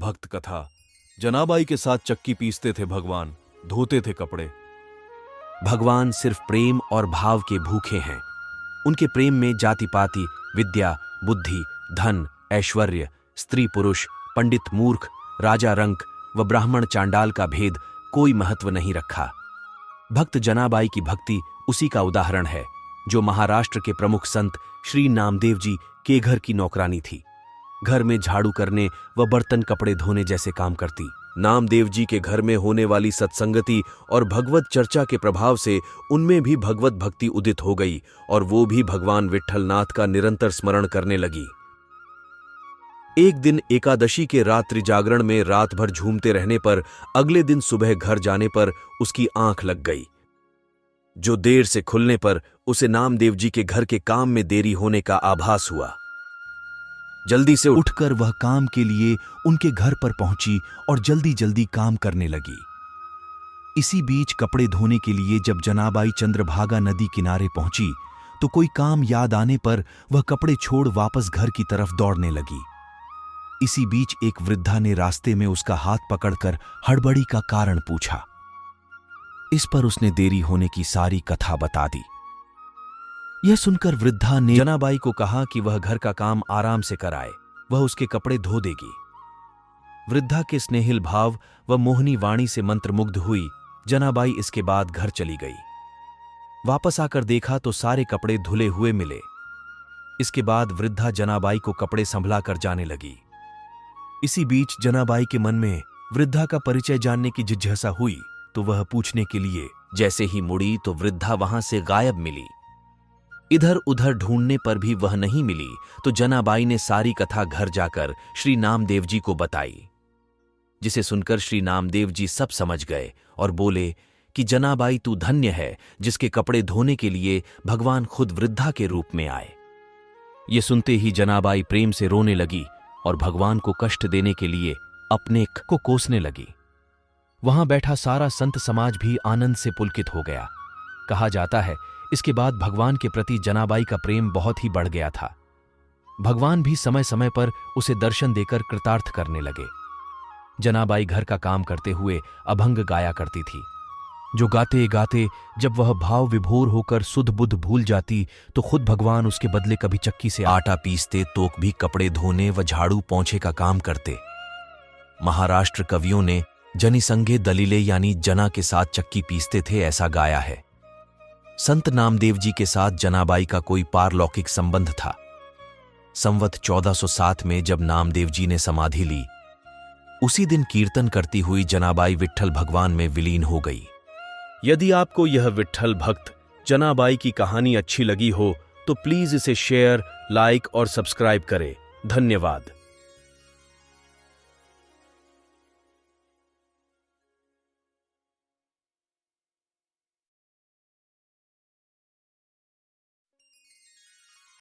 भक्त कथा। जनाबाई के साथ चक्की पीसते थे भगवान, धोते थे कपड़े। भगवान सिर्फ प्रेम और भाव के भूखे हैं। उनके प्रेम में जाति पाति, विद्या, बुद्धि, धन, ऐश्वर्य, स्त्री पुरुष, पंडित मूर्ख, राजा रंक व ब्राह्मण चांडाल का भेद कोई महत्व नहीं रखा। भक्त जनाबाई की भक्ति उसी का उदाहरण है जो महाराष्ट्र के प्रमुख संत श्री नामदेव जी के घर की नौकरानी थी। घर में झाड़ू करने व बर्तन कपड़े धोने जैसे काम करती। नामदेव जी के घर में होने वाली सत्संगति और भगवत चर्चा के प्रभाव से उनमें भी भगवत भक्ति उदित हो गई और वो भी भगवान विट्ठलनाथ का निरंतर स्मरण करने लगी। एक दिन एकादशी के रात्रि जागरण में रात भर झूमते रहने पर अगले दिन सुबह घर जाने पर उसकी आंख लग गई, जो देर से खुलने पर उसे नामदेव जी के घर के काम में देरी होने का आभास हुआ। जल्दी से उठकर वह काम के लिए उनके घर पर पहुंची और जल्दी जल्दी काम करने लगी। इसी बीच कपड़े धोने के लिए जब जनाबाई चंद्रभागा नदी किनारे पहुंची तो कोई काम याद आने पर वह कपड़े छोड़ वापस घर की तरफ दौड़ने लगी। इसी बीच एक वृद्धा ने रास्ते में उसका हाथ पकड़कर हड़बड़ी का कारण पूछा। इस पर उसने देरी होने की सारी कथा बता दी। यह सुनकर वृद्धा ने जनाबाई को कहा कि वह घर का काम आराम से कराए, वह उसके कपड़े धो देगी। वृद्धा के स्नेहिल भाव व मोहनी वाणी से मंत्रमुग्ध हुई जनाबाई इसके बाद घर चली गई। वापस आकर देखा तो सारे कपड़े धुले हुए मिले। इसके बाद वृद्धा जनाबाई को कपड़े संभला कर जाने लगी। इसी बीच जनाबाई के मन में वृद्धा का परिचय जानने की जिज्ञासा हुई तो वह पूछने के लिए जैसे ही मुड़ी तो वृद्धा वहां से गायब मिली। इधर उधर ढूंढने पर भी वह नहीं मिली तो जनाबाई ने सारी कथा घर जाकर श्री नामदेव जी को बताई, जिसे सुनकर श्री नामदेव जी सब समझ गए और बोले कि जनाबाई तू धन्य है जिसके कपड़े धोने के लिए भगवान खुद वृद्धा के रूप में आए। ये सुनते ही जनाबाई प्रेम से रोने लगी और भगवान को कष्ट देने के लिए अपने को कोसने लगी। वहां बैठा सारा संत समाज भी आनंद से पुलकित हो गया। कहा जाता है इसके बाद भगवान के प्रति जनाबाई का प्रेम बहुत ही बढ़ गया था। भगवान भी समय समय पर उसे दर्शन देकर कृतार्थ करने लगे। जनाबाई घर का काम करते हुए अभंग गाया करती थी, जो गाते गाते जब वह भाव विभोर होकर सुध बुध भूल जाती तो खुद भगवान उसके बदले कभी चक्की से आटा पीसते तो भी कपड़े धोने व झाड़ू पोंछे का काम करते। महाराष्ट्र कवियों ने जनिसंगे दलीले यानी जना के साथ चक्की पीसते थे ऐसा गाया है। संत नामदेव जी के साथ जनाबाई का कोई पारलौकिक संबंध था। संवत 1407 में जब नामदेव जी ने समाधि ली, उसी दिन कीर्तन करती हुई जनाबाई विट्ठल भगवान में विलीन हो गई। यदि आपको यह विट्ठल भक्त जनाबाई की कहानी अच्छी लगी हो तो प्लीज इसे शेयर, लाइक और सब्सक्राइब करें। धन्यवाद।